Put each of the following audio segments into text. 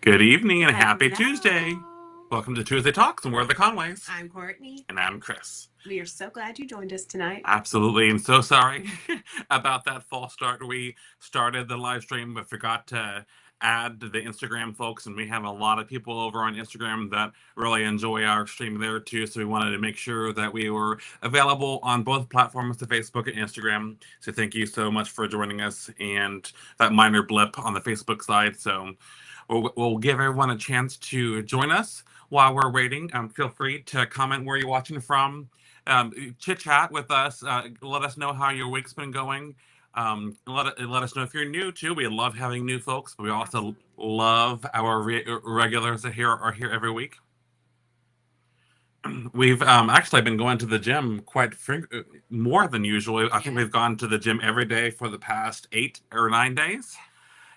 Good evening and happy Tuesday. Hello. Welcome to Tuesday Talks, and we're the Conways. I'm Courtney. And I'm Chris. We are so glad you joined us tonight. Absolutely, and so sorry about that false start. We started the live stream but forgot to add the Instagram folks, and we have a lot of people over on Instagram that really enjoy our stream there too. So we wanted to make sure that we were available on both platforms, to Facebook and Instagram. So thank you so much for joining us, and that minor blip on the Facebook side. So we'll give everyone a chance to join us while we're waiting. Feel free to comment where you're watching from. Chit chat with us. Let us know how your week's been going. Let us know if you're new too. We love having new folks, but we also love our regulars that are here every week. We've actually been going to the gym more than usual. I think we've gone to the gym every day for the past 8 or 9 days.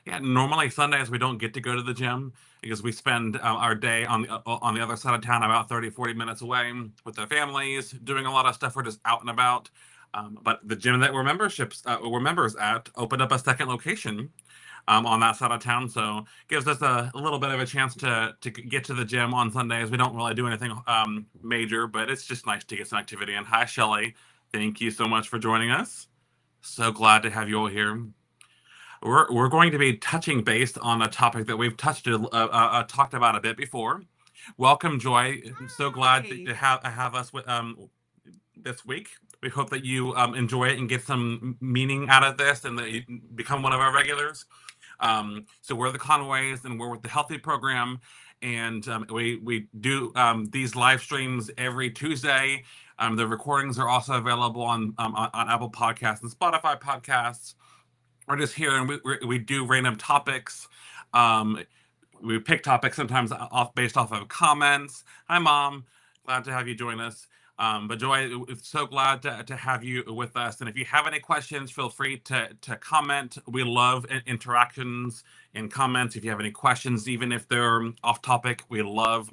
Yeah, normally Sundays we don't get to go to the gym because we spend our day on the other side of town, about 30, 40 minutes away with our families, doing a lot of stuff. We're just out and about. But the gym that we're members at opened up a second location on that side of town, so gives us a little bit of a chance to get to the gym on Sundays. We don't really do anything major, but it's just nice to get some activity in. Hi, Shelly. Thank you so much for joining us. So glad to have you all here. We're going to be touching base on a topic that we've talked about a bit before. Welcome, Joy. I'm so glad to have us with this week. We hope that you enjoy it and get some meaning out of this, and that you become one of our regulars. So we're the Conways, and we're with the Healthy program, and we do these live streams every Tuesday. The recordings are also available on Apple Podcasts and Spotify podcasts. We're just here, and we do random topics. We pick topics sometimes based off of comments. Hi, Mom. Glad to have you join us. But Joy, it's so glad to have you with us. And if you have any questions, feel free to comment. We love interactions and comments. If you have any questions, even if they're off topic, we love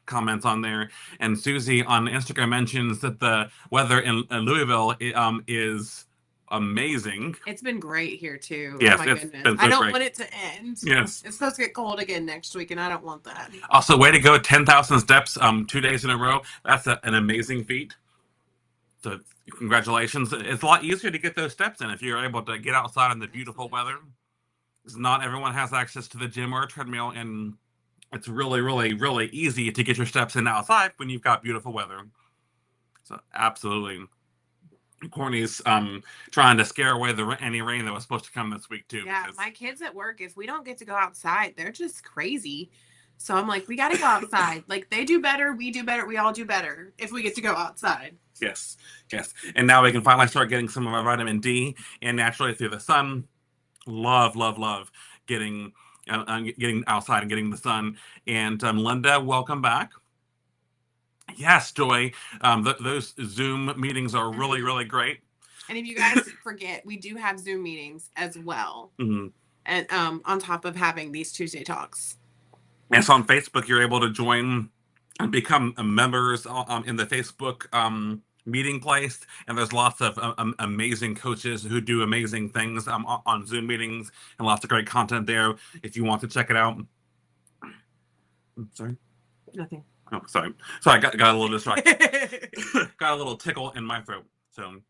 comments on there. And Susie on Instagram mentions that the weather in Louisville is amazing. It's been great here too. Yes, oh my it's goodness. been so I don't great. want it to end. Yes. It's supposed to get cold again next week, and I don't want that. Also, way to go, 10,000 steps 2 days in a row. That's an amazing feat. So congratulations. It's a lot easier to get those steps in if you're able to get outside in the beautiful weather. Because not everyone has access to the gym or a treadmill, and it's really easy to get your steps in outside when you've got beautiful weather. So absolutely. Courtney's trying to scare away any rain that was supposed to come this week too. Yeah, my kids at work, if we don't get to go outside, they're just crazy. So I'm like, we got to go outside. Like, they do better, we do better, we all do better if we get to go outside. Yes. And now we can finally start getting some of our vitamin D and naturally through the sun. Love getting outside and getting the sun. And Linda, welcome back. Yes, Joy. Those Zoom meetings are really great. And if you guys forget, we do have Zoom meetings as well. Mm-hmm. And on top of having these Tuesday talks. And so on Facebook, you're able to join and become members in the Facebook meeting place. And there's lots of amazing coaches who do amazing things on Zoom meetings, and lots of great content there if you want to check it out. Sorry? Nothing. Oh, sorry. I got a little distracted. Got a little tickle in my throat. So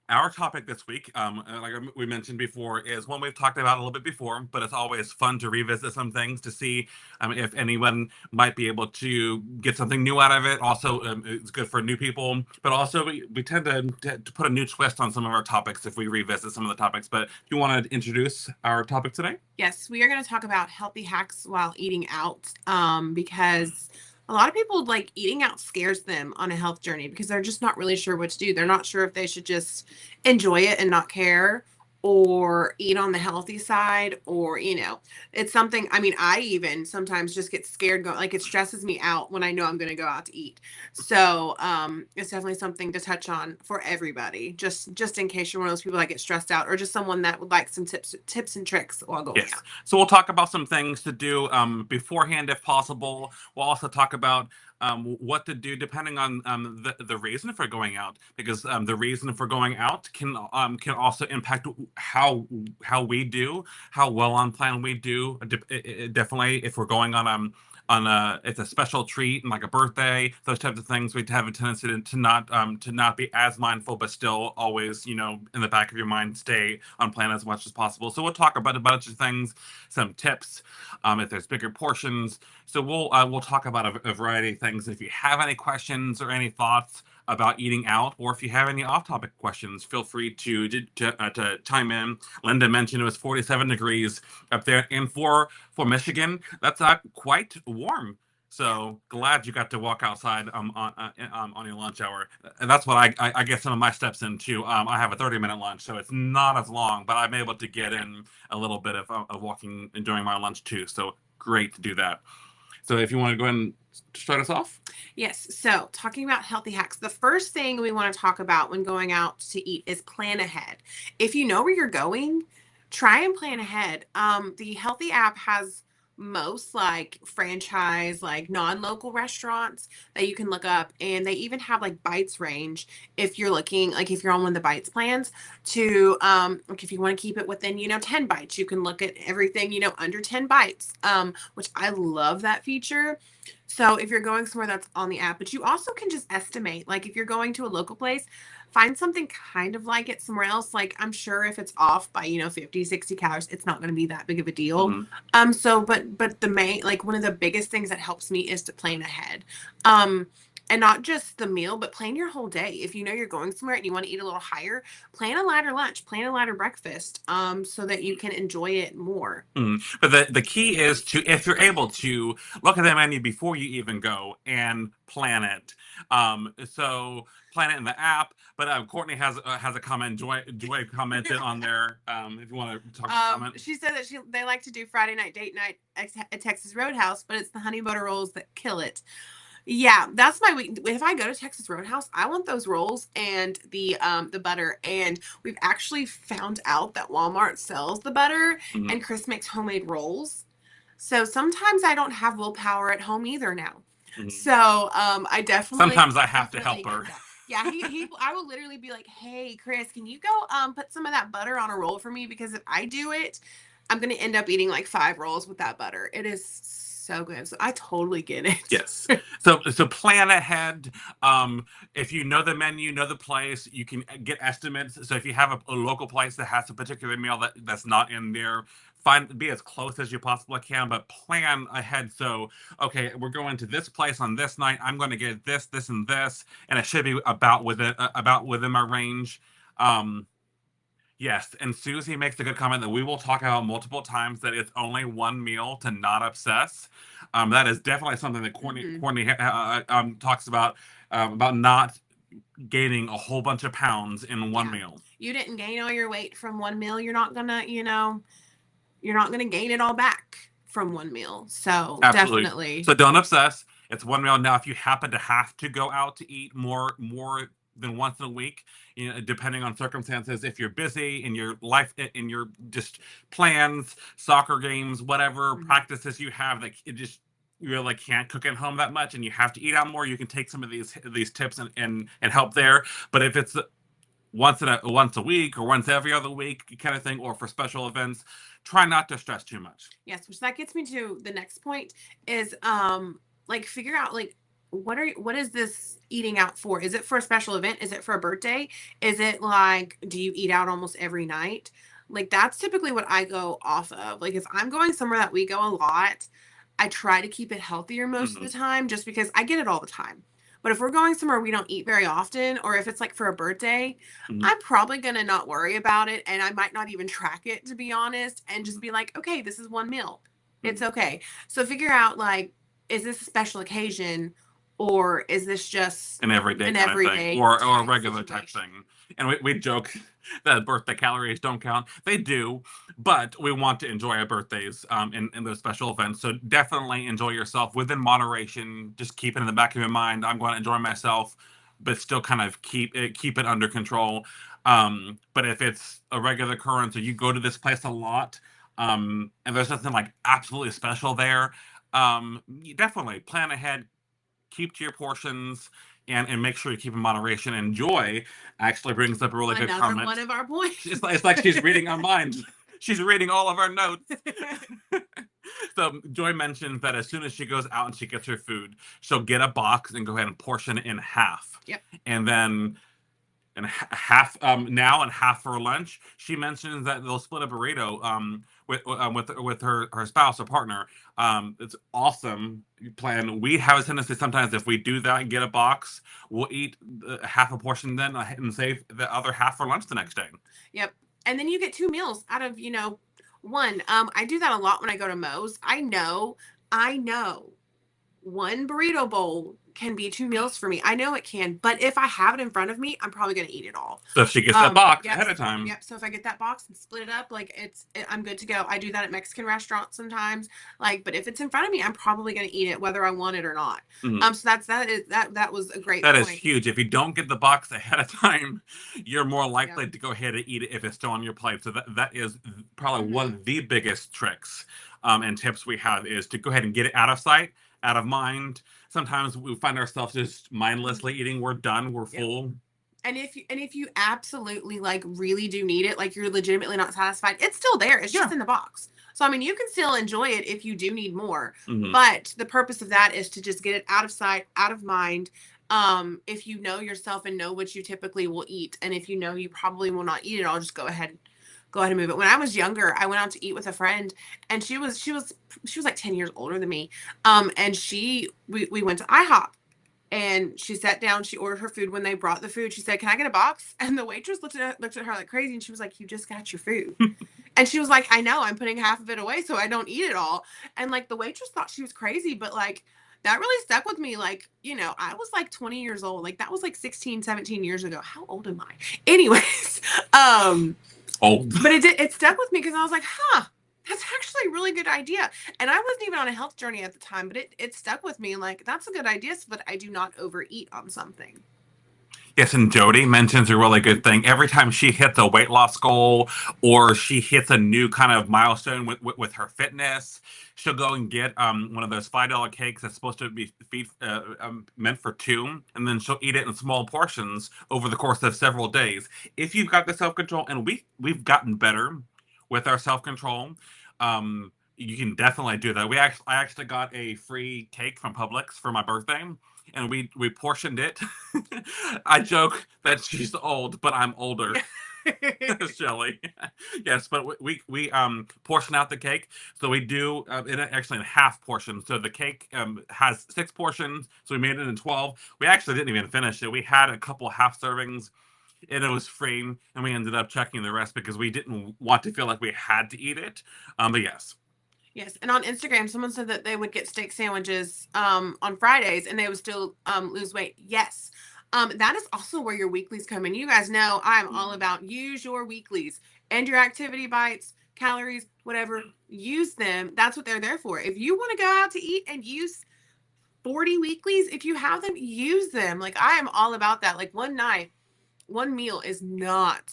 our topic this week, like we mentioned before, is one we've talked about a little bit before, but it's always fun to revisit some things to see if anyone might be able to get something new out of it. Also, it's good for new people, but also we tend to put a new twist on some of our topics if we revisit some of the topics. But do you want to introduce our topic today? Yes, we are going to talk about healthy hacks while eating out, because a lot of people, like, eating out scares them on a health journey because they're just not really sure what to do. They're not sure if they should just enjoy it and not care, or eat on the healthy side, or, it's something. I mean, I even sometimes just get scared going, like, it stresses me out when I know I'm going to go out to eat. So it's definitely something to touch on for everybody, just in case you're one of those people that get stressed out, or just someone that would like some tips and tricks while going out. So we'll talk about some things to do beforehand if possible. We'll also talk about what to do depending on the reason for going out, because the reason for going out can also impact how we do, how well on plan we do. Definitely, if we're going on a it's a special treat and like a birthday, those types of things, we have a tendency to not be as mindful, but still always, in the back of your mind, stay on plan as much as possible. So we'll talk about a bunch of things, some tips, if there's bigger portions. So we'll talk about a variety of things. If you have any questions or any thoughts about eating out, or if you have any off-topic questions, feel free to chime in. Linda mentioned it was 47 degrees up there, and for Michigan, that's quite warm. So glad you got to walk outside on your lunch hour. And that's what I get some of my steps into. I have a 30-minute lunch, so it's not as long, but I'm able to get in a little bit of walking and during my lunch too. So great to do that. So if you want to go ahead and start us off. Yes. So, talking about healthy hacks, the first thing we want to talk about when going out to eat is plan ahead. If you know where you're going, try and plan ahead. The Healthy app has most like franchise, like non-local restaurants that you can look up, and they even have like bites range if you're looking, like if you're on one of the bites plans to like if you want to keep it within 10 bites, you can look at everything under 10 bites, which I love that feature. So if you're going somewhere that's on the app, but you also can just estimate, like if you're going to a local place, find something kind of like it somewhere else. Like I'm sure if it's off by, 50, 60 calories, it's not going to be that big of a deal. Mhm. So, but the main, like one of the biggest things that helps me is to plan ahead. Um, and not just the meal, but plan your whole day. If you know you're going somewhere and you want to eat a little higher, plan a lighter lunch, plan a lighter breakfast, so that you can enjoy it more. But the key is to, if you're able to, look at the menu before you even go and plan it. So plan it in the app. But Courtney has a comment. Joy commented on there. If you want to talk comment. She said that they like to do Friday night date night at Texas Roadhouse, but it's the honey butter rolls that kill it. Yeah, that's my week. If I go to Texas Roadhouse, I want those rolls and the butter. And we've actually found out that Walmart sells the butter, Mhm. and Chris makes homemade rolls. So sometimes I don't have willpower at home either now. Mhm. So I definitely Sometimes I have to help her. Yeah, he I will literally be like, "Hey, Chris, can you go put some of that butter on a roll for me? Because if I do it, I'm gonna end up eating like 5 rolls with that butter. It is so good." So I totally get it. Yes. So plan ahead. If you know the menu, know the place, you can get estimates. So if you have a local place that has a particular meal that's not in there, be as close as you possibly can, but plan ahead. So okay, we're going to this place on this night. I'm going to get this, this, and this, and it should be about within my range. Um, Yes, and Susie makes a good comment that we will talk about multiple times that it's only one meal to not obsess. That is definitely something that Mhm. Courtney talks about not gaining a whole bunch of pounds in one Yeah. meal. You didn't gain all your weight from one meal. You're not gonna gain it all back from one meal. So Absolutely. definitely. So don't obsess. It's one meal. Now, if you happen to have to go out to eat more than once in a week, depending on circumstances, if you're busy in your life, in your just plans, soccer games, whatever Mhm. practices you have, that it just you really can't cook at home that much, and you have to eat out more, you can take some of these tips and help there. But if it's once a week or once every other week kind of thing, or for special events, try not to stress too much. Yes, which that gets me to the next point is like figure out like what is this eating out for? Is it for a special event? Is it for a birthday? Is it like do you eat out almost every night? Like that's typically what I go off of. Like if I'm going somewhere that we go a lot, I try to keep it healthier most of the Mhm. time just because I get it all the time. But if we're going somewhere we don't eat very often, or if it's like for a birthday, Mhm. I'm probably gonna not worry about it, and I might not even track it, to be honest, and just be like, "Okay, this is one meal. It's Mhm. okay." So figure out, like, is this a special occasion, or is this just An everyday an kind of thing, everyday or a type regular type situation? thing. And we joke that birthday calories don't count. They do, but we want to enjoy our birthdays in those special events. So definitely enjoy yourself within moderation. Just keep it in the back of your mind. I'm going to enjoy myself, but still kind of keep it under control. But if it's a regular occurrence, or you go to this place a lot, and there's nothing like absolutely special there, you definitely plan ahead, keep to your portions and make sure you keep in moderation. And Joy actually brings up a really good Another comment. one of our points. It's like she's reading our minds. She's reading all of our notes. So Joy mentions that as soon as she goes out and she gets her food, she'll get a box and go ahead and portion it in half. Yep. And then and half now and half for lunch. She mentions that they'll split a burrito with her spouse or partner. It's awesome plan. We have a tendency sometimes if we do that and get a box, we'll eat half a portion then and save the other half for lunch the next day. Yep. And then you get 2 meals out of, one. I do that a lot when I go to Moe's. I know one burrito bowl can be 2 meals for me. I know it can, but if I have it in front of me, I'm probably going to eat it all. So if she gets that box Yep. ahead of time. Yep. So if I get that box and split it up, like I'm good to go. I do that at Mexican restaurants sometimes. But if it's in front of me, I'm probably going to eat it whether I want it or not. So that was a great That point. is huge. If you don't get the box ahead of time, you're more likely to go ahead and eat it if it's still on your plate. So that is probably one of the biggest tricks and tips we have is to go ahead and get it out of sight, out of mind. Sometimes we find ourselves just mindlessly eating. We're done. We're full. And if you absolutely really do need it, you're legitimately not satisfied, it's still there. It's just in the box. So I mean, you can still enjoy it if you do need more. But the purpose of that is to just get it out of sight, out of mind. If you know yourself and know what you typically will eat, and if you know you probably will not eat it, I'll just go ahead and move it. When I was younger, I went out to eat with a friend, and she was like 10 years older than me. And we went to IHOP. And she sat down, she ordered her food. When they brought the food, she said, "Can I get a box?" And the waitress looked at her like crazy, and she was like, "You just got your food." And she was like, "I know, I'm putting half of it away so I don't eat it all." And the waitress thought she was crazy, but that really stuck with me. I was 20 years old. That was 16, 17 years ago. How old am I? Anyways, old. But it stuck with me because I was like, that's actually a really good idea. And I wasn't even on a health journey at the time, but it stuck with me. That's a good idea so that I do not overeat on something. Yes, and Jody mentions a really good thing. Every time she hits a weight loss goal or she hits a new kind of milestone with her fitness, she'll go and get one of those $5 cakes that's supposed to be meant for two, and then she'll eat it in small portions over the course of several days. If you've got the self-control, and we've gotten better with our self-control, you can definitely do that. I actually got a free cake from Publix for my birthday, and we portioned it. I joke that she's old, but I'm older. Shelly. Yes, but we portion out the cake. So we do it actually in half portions. So the cake has 6 portions. So we made it in 12. We actually didn't even finish it. We had a couple half servings and it was free, and we ended up checking the rest because we didn't want to feel like we had to eat it. But yes. Yes, and on Instagram, someone said that they would get steak sandwiches on Fridays and they would still lose weight. Yes, that is also where your weeklies come in. You guys know I'm all about use your weeklies and your activity bites, calories, whatever. Use them. That's what they're there for. If you want to go out to eat and use 40 weeklies, if you have them, use them. I am all about that. One night, one meal is not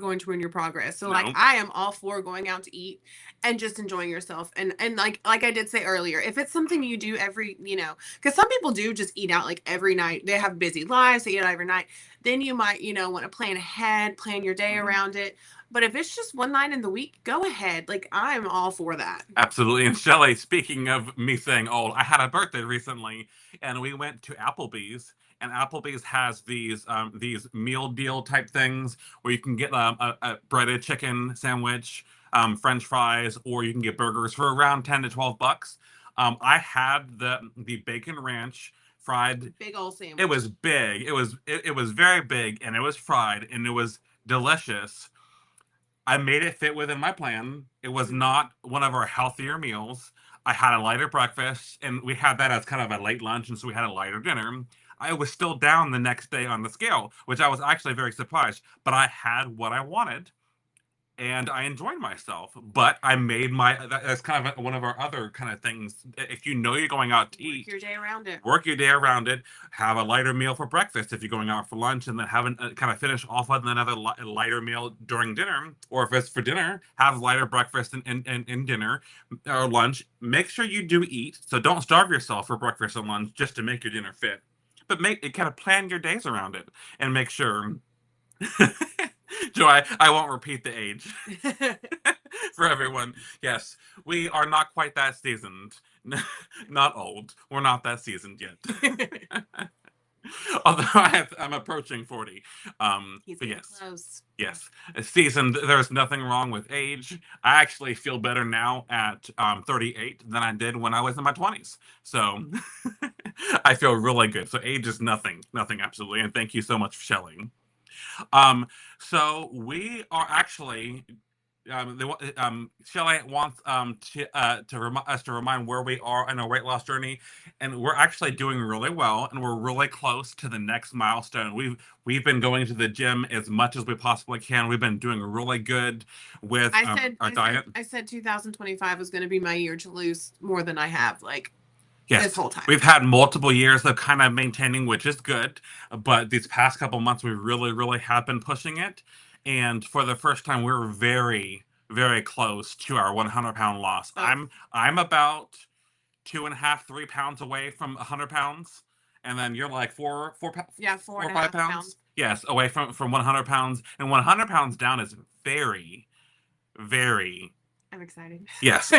going to ruin your progress. So No. I am all for going out to eat and just enjoying yourself. And like I did say earlier, if it's something you do every, because some people do just eat out every night. They have busy lives, they eat out every night. Then you might, want to plan ahead, plan your day around it. But if it's just one night in the week, go ahead. I'm all for that. Absolutely. And Shelly, speaking of me saying old, I had a birthday recently and we went to Applebee's, and Applebee's has these meal deal type things where you can get a breaded chicken sandwich, French fries, or you can get burgers for around 10 to 12 bucks. I had the bacon ranch fried. Big old sandwich. It was big. It was very big, and it was fried, and it was delicious. I made it fit within my plan. It was not one of our healthier meals. I had a lighter breakfast, and we had that as kind of a late lunch, and so we had a lighter dinner. I was still down the next day on the scale, which I was actually very surprised, but I had what I wanted. and I enjoyed myself. But I made that's kind of one of our other kind of things. If you know you're going out to Work eat, your day around it. work your day around it. Have a lighter meal for breakfast if you're going out for lunch, and then have kind of finish off with another lighter meal during dinner. Or if it's for dinner, have lighter breakfast and dinner or lunch. Make sure you do eat, so don't starve yourself for breakfast and lunch just to make your dinner fit. But make it kind of plan your days around it and make sure. Joy, I won't repeat the age for everyone. Yes, we are not quite that seasoned. Not old. We're not that seasoned yet. Although I'm approaching 40. He's But getting yes, close. yes, seasoned. There's nothing wrong with age. I actually feel better now at 38 than I did when I was in my 20s. So I feel really good. So age is nothing, nothing absolutely. And thank you so much, Shelley. Um, so we are actually Shelley wants us to remind where we are in our weight loss journey, and we're actually doing really well, and we're really close to the next milestone. We've been going to the gym as much as we possibly can. We've been doing really good with our diet. I said 2025 was going to be my year to lose more than I have this Yes, whole time. we've had multiple years of kind of maintaining, which is good. But these past couple months, we really, really have been pushing it. And for the first time, we're very, very close to our 100-pound loss. Oh. I'm about 2.5, 3 pounds away from 100 pounds, and then you're like Yeah, 4 or 5 pounds. pounds. Yes, away from 100 pounds, and 100 pounds down is very, very. I'm excited. Yes,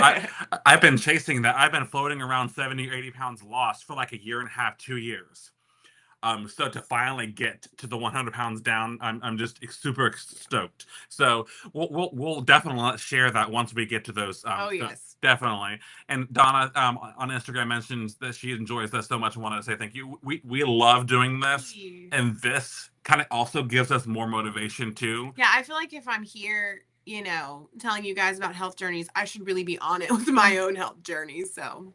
I've been chasing that. I've been floating around 70 or 80 pounds lost for like a year and a half, 2 years. So to finally get to the 100 pounds down, I'm just super stoked. So we'll definitely share that once we get to those. Oh, So yes. definitely. And Donna on Instagram mentions that she enjoys this so much. I wanted to say thank you. We love doing this, and this kind of also gives us more motivation too. Yeah, I feel like if I'm here, telling you guys about health journeys, I should really be on it with my own health journey. So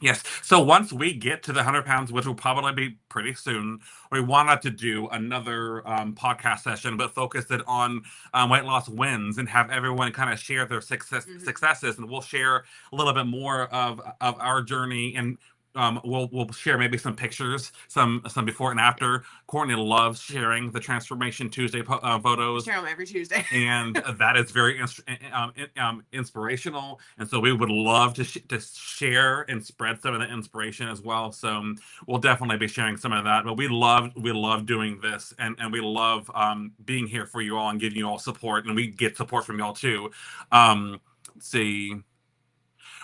Yes. So once we get to the 100 pounds, which will probably be pretty soon, we wanted to do another podcast session, but focus it on weight loss wins and have everyone kind of share their successes. And we'll share a little bit more of our journey, and we'll share maybe some pictures, some before and after. Courtney loves sharing the Transformation Tuesday photos. I share them every Tuesday. And that is very inspirational. And so we would love to share and spread some of the inspiration as well. So we'll definitely be sharing some of that. But we love doing this, and we love being here for you all and giving you all support, and we get support from y'all too. Let's see.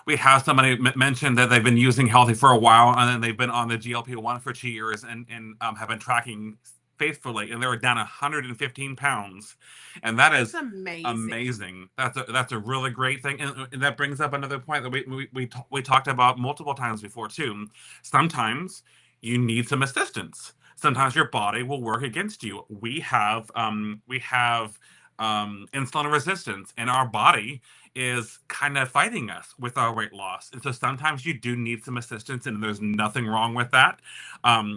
We have somebody mentioned that they've been using Healthy for a while, and then they've been on the GLP-1 for 2 years, and have been tracking faithfully, and they were down 115 pounds, and that's amazing. That's a really great thing, and that brings up another point that we talked about multiple times before too. Sometimes you need some assistance. Sometimes your body will work against you. We have insulin resistance, and our body is kind of fighting us with our weight loss. And so sometimes you do need some assistance, and there's nothing wrong with that. That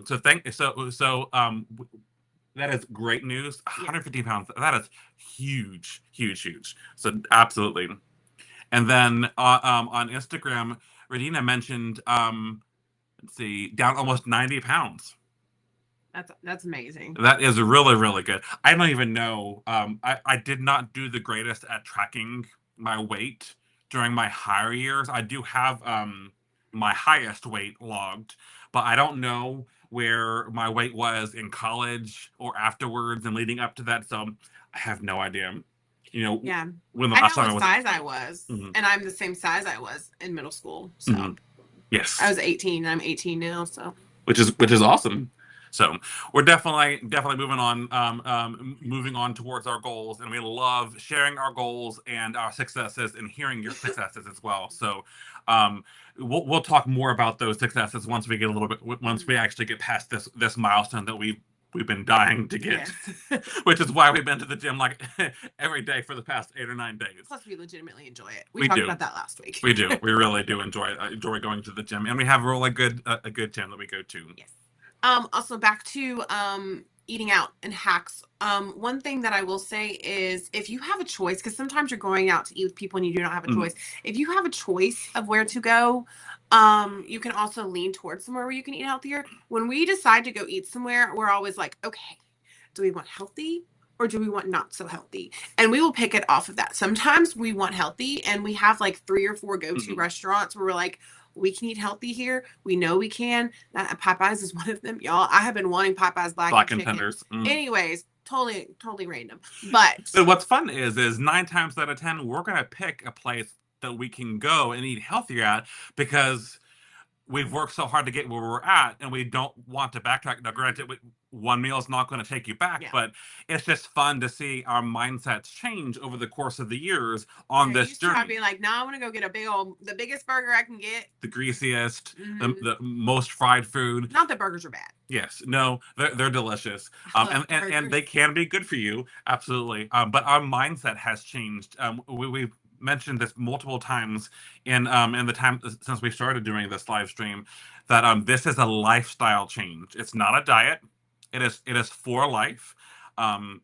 is great news. 150 pounds. That is huge, huge, huge. So absolutely. And then on Instagram, Radina mentioned, let's see, down almost 90 pounds. That's amazing. That is really, really good. I don't even know. I did not do the greatest at tracking my weight during my higher years. I do have my highest weight logged, but I don't know where my weight was in college or afterwards and leading up to that. So I have no idea. Yeah. When the I last know time what size I was, Mhm. and I'm the same size I was in middle school. So Mhm. Yes, I was 18. I'm 18 now. So which is awesome. So we're definitely moving on towards our goals, and we love sharing our goals and our successes and hearing your successes as well. So we'll talk more about those successes once we get a little bit once we actually get past this milestone that we've been dying to get, yes. which is why we've been to the gym like every day for the past 8 or 9 days. Plus, we legitimately enjoy it. We talked about that last week. We do. We really do enjoy going to the gym, and we have a really good gym that we go to. Yes. Also back to eating out and hacks. One thing that I will say is if you have a choice, because sometimes you're going out to eat with people and you do not have a Mhm. choice. If you have a choice of where to go, you can also lean towards somewhere where you can eat healthier. When we decide to go eat somewhere, we're always like, okay, do we want healthy or do we want not so healthy? And we will pick it off of that. Sometimes we want healthy and we have like 3 or 4 go-to restaurants where we're like, we can eat healthy here. We know we can. That Popeyes is one of them, y'all. I have been wanting Popeyes Black and chicken. tenders. Anyways, totally random. But But what's fun is 9 times out of 10, we're gonna pick a place that we can go and eat healthier at because we've worked so hard to get where we're at, and we don't want to backtrack. Now, granted, one meal is not going to take you back, yeah. but it's just fun to see our mindsets change over the course of the years on this used to I'd journey. be like, no, I want to go get the biggest burger I can get. The greasiest, Mhm. the most fried food. Not that burgers are bad. Yes, no, they're delicious, and they can be good for you, absolutely. But our mindset has changed. We've mentioned this multiple times in the time since we started doing this live stream that this is a lifestyle change. It's not a diet. It is for life. Um,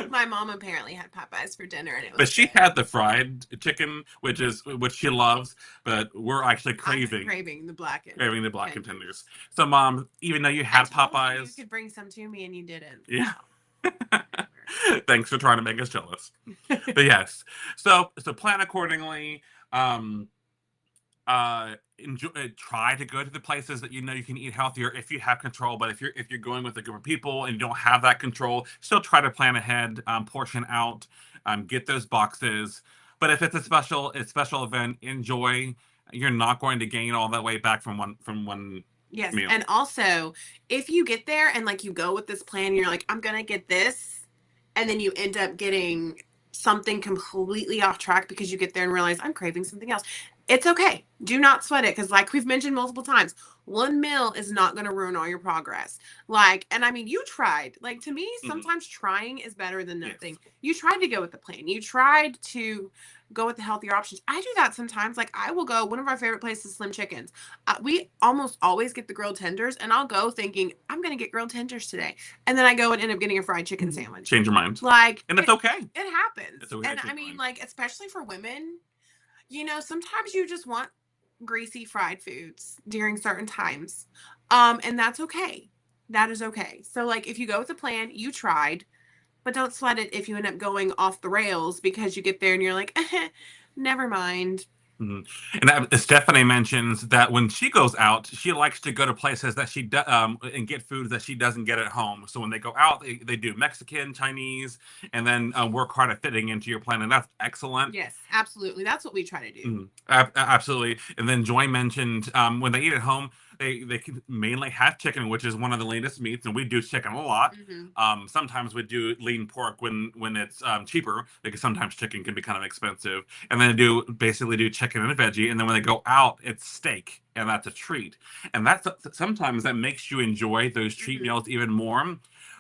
My mom apparently had Popeyes for dinner, and it was. but she good. had the fried chicken, which she loves, but we're actually I'm craving craving the black contenders. So, Mom, even though you had I told you Popeyes, could bring some to me, and you didn't. yeah. Thanks for trying to make us jealous. But yes, so plan accordingly. Um, try to go to the places that you know you can eat healthier if you have control. But if you're going with a group of people and you don't have that control, still try to plan ahead, portion out, get those boxes. But if it's a special event, enjoy. You're not going to gain all that weight back from one Yes, meal. and also if you get there and like you go with this plan, you're like, I'm gonna get this, and then you end up getting something completely off track because you get there and realize I'm craving something else. It's okay. Do not sweat it because, like we've mentioned multiple times, one meal is not going to ruin all your progress. Like, and I mean, you tried. Like, to me, sometimes trying is better than nothing. Yes. You tried to go with the plan, you tried to go with the healthier options. I do that sometimes. Like, I will go, one of our favorite places, Slim Chickens. We almost always get the grilled tenders, and I'll go thinking, I'm going to get grilled tenders today. And then I go and end up getting a fried chicken sandwich. Change your mind. Like, and it's okay. It happens. It's okay And I mean, like, especially for women, sometimes you just want greasy fried foods during certain times. And that's okay. That is okay. So, like, if you go with a plan, you tried, but don't sweat it if you end up going off the rails because you get there and you're like, never mind. And Stephanie mentions that when she goes out, she likes to go to places that and get foods that she doesn't get at home. So when they go out, they do Mexican, Chinese, and then work hard at fitting into your plan, and that's excellent. Yes, absolutely. That's what we try to do. Absolutely. And then Joy mentioned when they eat at home, they can mainly have chicken, which is one of the leanest meats, and we do chicken a lot. Sometimes we do lean pork when it's cheaper, because sometimes chicken can be kind of expensive. And then they basically do chicken and a veggie, and then when they go out, it's steak, and that's a treat. And sometimes that makes you enjoy those treat meals even more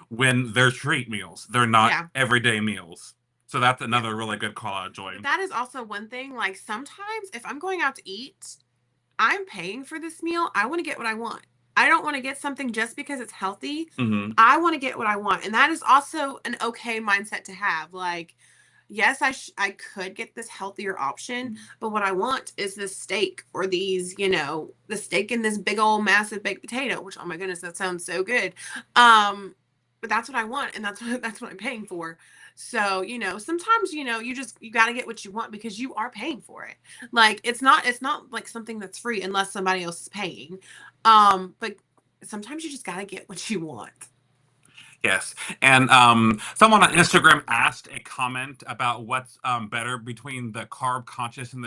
when they're treat meals. They're not everyday meals. So that's another really good call out, Joy. That is also one thing. Like, sometimes if I'm going out to eat, I'm paying for this meal. I want to get what I want. I don't want to get something just because it's healthy. I want to get what I want. And that is also an okay mindset to have. Like, yes, I could get this healthier option, but what I want is this steak or these, the steak and this big old massive baked potato, which, oh my goodness, that sounds so good. But that's what I want, and that's what I'm paying for. So, sometimes, you got to get what you want because you are paying for it. Like, it's not like something that's free unless somebody else is paying. But sometimes you just got to get what you want. Yes, and someone on Instagram asked a comment about what's better between the carb conscious and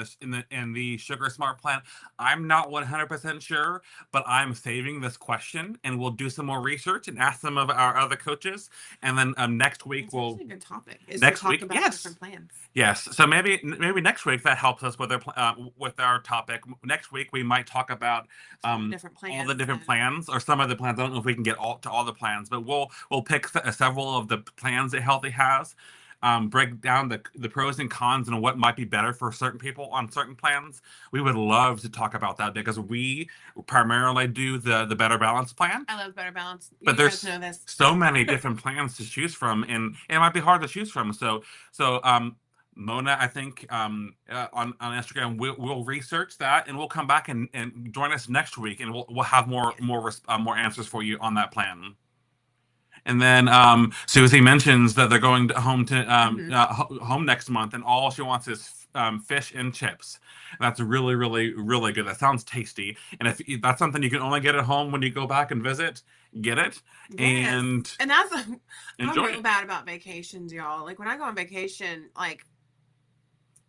the sugar smart plan. I'm not 100% sure, but I'm saving this question, and we'll do some more research and ask some of our other coaches, and then next week we'll. A good topic. Next week, about yes, different plans. Yes, so maybe next week that helps us with our topic. Next week we might talk about different plans, all the different plans, or some of the plans. I don't know if we can get all the plans, but we'll pick several of the plans that Healthi has. break down the pros and cons and what might be better for certain people on certain plans, we would love to talk about that because we primarily do the Better Balance plan. I love Better Balance. But You guys there's know this. so many different plans to choose from, and it might be hard to choose from. So Mona, I think on Instagram, we'll research that and we'll come back and join us next week, and we'll have more answers for you on that plan. And then Susie mentions that they're going home to home next month, and all she wants is fish and chips. That's really, really, really good. That sounds tasty. And if that's something you can only get at home when you go back and visit, get it and And that's I'm enjoy real it. bad about vacations, y'all. Like when I go on vacation, like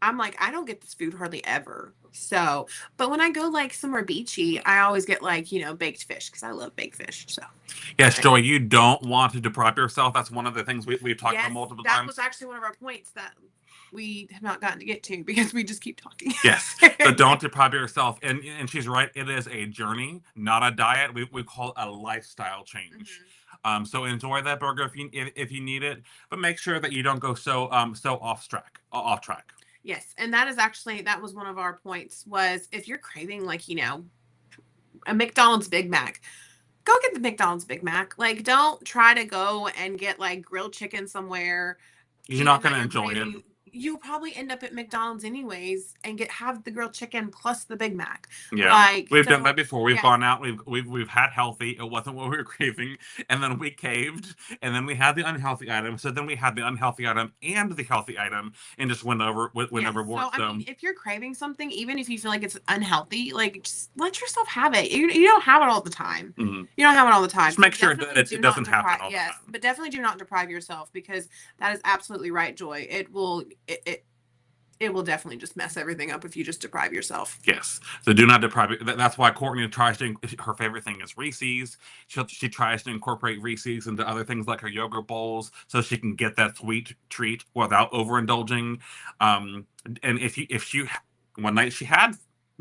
I'm like, I don't get this food hardly ever. So, but when I go like somewhere beachy, I always get like, baked fish because I love baked fish. So, Yes, Joy, you don't want to deprive yourself. That's one of the things we've talked about yes, multiple that was times. actually one of our points that we have not gotten to get to because we just keep talking. Yes. So don't deprive yourself. And she's right. It is a journey, not a diet. We call it a lifestyle change. So enjoy that burger if you need it, but make sure that you don't go so off track. Yes, and that was one of our points was if you're craving like, a McDonald's Big Mac, go get the McDonald's Big Mac. Like don't try to go and get like grilled chicken somewhere You're even not though going to you're enjoy it. craving. You'll probably end up at McDonald's anyways and have the grilled chicken plus the Big Mac. Yeah, Like we've done so that before. We've yeah. gone out. We've had healthy. It wasn't what we were craving, and then we caved, and then we had the unhealthy item. So then we had the unhealthy item and the healthy item, and just went Yeah. overboard. So I So mean, if you're craving something, even if you feel like it's unhealthy, like just let yourself have it. You don't have it all the time. mhm. You don't have it all the time. Just So make sure that definitely it do not doesn't happen deprive. all the Yes, time. but definitely do not deprive yourself because that is absolutely right, Joy. It will definitely just mess everything up if you just deprive yourself. Yes. So do not deprive it. That's why Courtney tries to. Her favorite thing is Reese's. She tries to incorporate Reese's into other things like her yogurt bowls, so she can get that sweet treat without overindulging. And if she one night she had,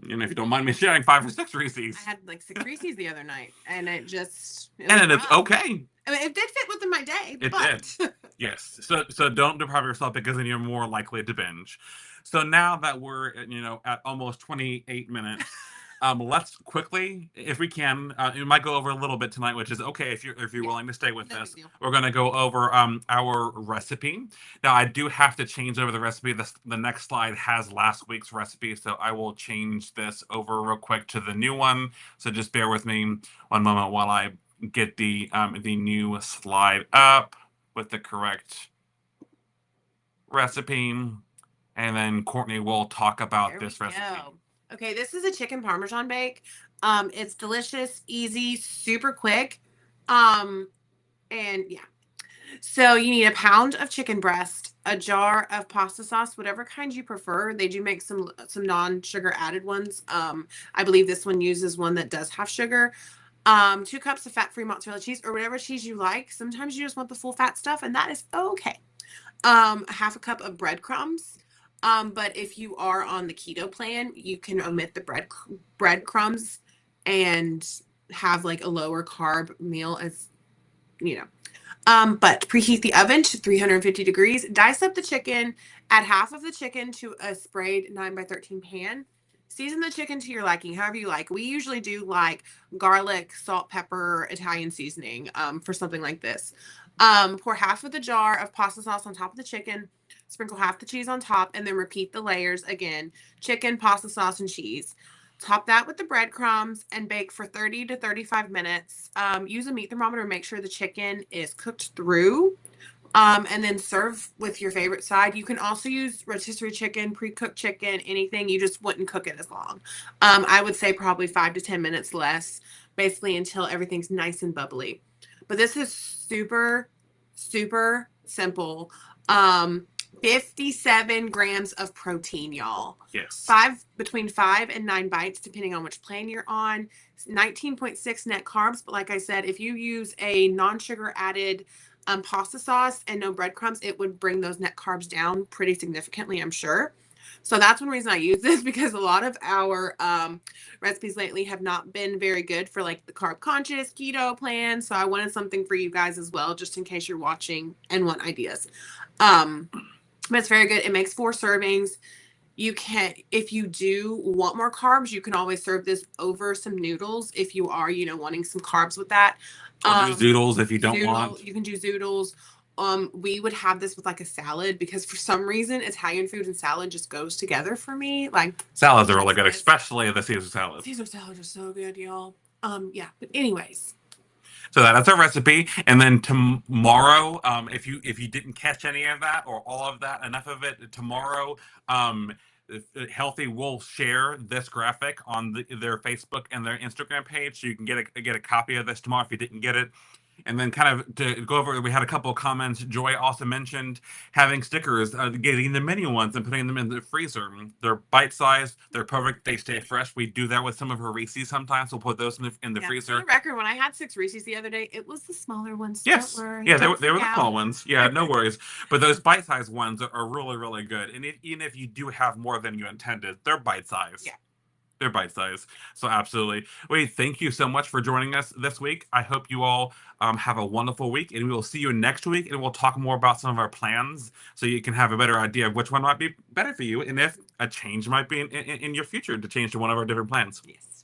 if you don't mind me sharing, 5 or 6 Reese's, I had like 6 Reese's the other night, and it was and it's rough. okay. I mean, it did fit within my day, It did. but Yes. So don't deprive yourself because then you're more likely to binge. So now that we're at almost 28 minutes, let's quickly, if we can, we might go over a little bit tonight, which is okay if you're yeah, willing to stay with no us. big deal. We're gonna go over our recipe. Now I do have to change over the recipe. The next slide has last week's recipe, so I will change this over real quick to the new one. So just bear with me one moment while I get the new slide up with the correct recipe, and then Courtney will talk about There we this recipe. go. Okay, this is a chicken parmesan bake. It's delicious, easy, super quick. And yeah. So you need a pound of chicken breast, a jar of pasta sauce, whatever kind you prefer. They do make some non-sugar added ones. I believe this one uses one that does have sugar. 2 cups of fat-free mozzarella cheese or whatever cheese you like. Sometimes you just want the full fat stuff, and that is okay. Half a cup of breadcrumbs. But if you are on the keto plan, you can omit the breadcrumbs and have like a lower carb meal as you know. But preheat the oven to 350 degrees. Dice up the chicken. Add half of the chicken to a sprayed 9 by 13 pan. Season the chicken to your liking, however you like. We usually do like garlic, salt, pepper, Italian seasoning for something like this. Pour half of the jar of pasta sauce on top of the chicken. Sprinkle half the cheese on top, and then repeat the layers again: chicken, pasta sauce, and cheese. Top that with the breadcrumbs and bake for 30 to 35 minutes. Use a meat thermometer to make sure the chicken is cooked through. And then serve with your favorite side. You can also use rotisserie chicken, pre-cooked chicken, anything. You just wouldn't cook it as long. I would say probably 5 to 10 minutes less, basically until everything's nice and bubbly. But this is super, super simple. 57 grams of protein, y'all. Yes. Between 5 and 9 bites, depending on which plan you're on. 19.6 net carbs. But like I said, if you use a non-sugar added pasta sauce and no breadcrumbs, it would bring those net carbs down pretty significantly, I'm sure. So that's one reason I use this because a lot of our recipes lately have not been very good for like the carb conscious keto plan. So I wanted something for you guys as well, just in case you're watching and want ideas. But it's very good. It makes 4 servings. You can, if you do want more carbs, you can always serve this over some noodles if you are, wanting some carbs with that. Or do zoodles if you don't want. You can do zoodles. We would have this with like a salad because for some reason Italian food and salad just goes together for me. Like Salads are really good, especially the Caesar salad. Caesar salads are so good, y'all. Yeah. But anyways, so that's our recipe. And then tomorrow, if you didn't catch any of that or all of that, enough of it tomorrow, Healthy will share this graphic on their Facebook and their Instagram page, so you can get a copy of this tomorrow if you didn't get it. And then kind of to go over, we had a couple of comments. Joy also mentioned having stickers, getting the mini ones and putting them in the freezer. They're bite-sized. They're perfect. They stay fresh. We do that with some of her Reese's sometimes. We'll put those in the freezer. For the record, when I had 6 Reese's the other day, it was the smaller ones. Yes. Yeah, they were the small ones. Yeah, no worries. But those bite-sized ones are really, really good. And even if you do have more than you intended, they're bite-sized. Yeah. They're bite size. So absolutely. Wait, thank you so much for joining us this week. I hope you all have a wonderful week, and we will see you next week, and we'll talk more about some of our plans so you can have a better idea of which one might be better for you and if a change might be in your future to change to one of our different plans. Yes.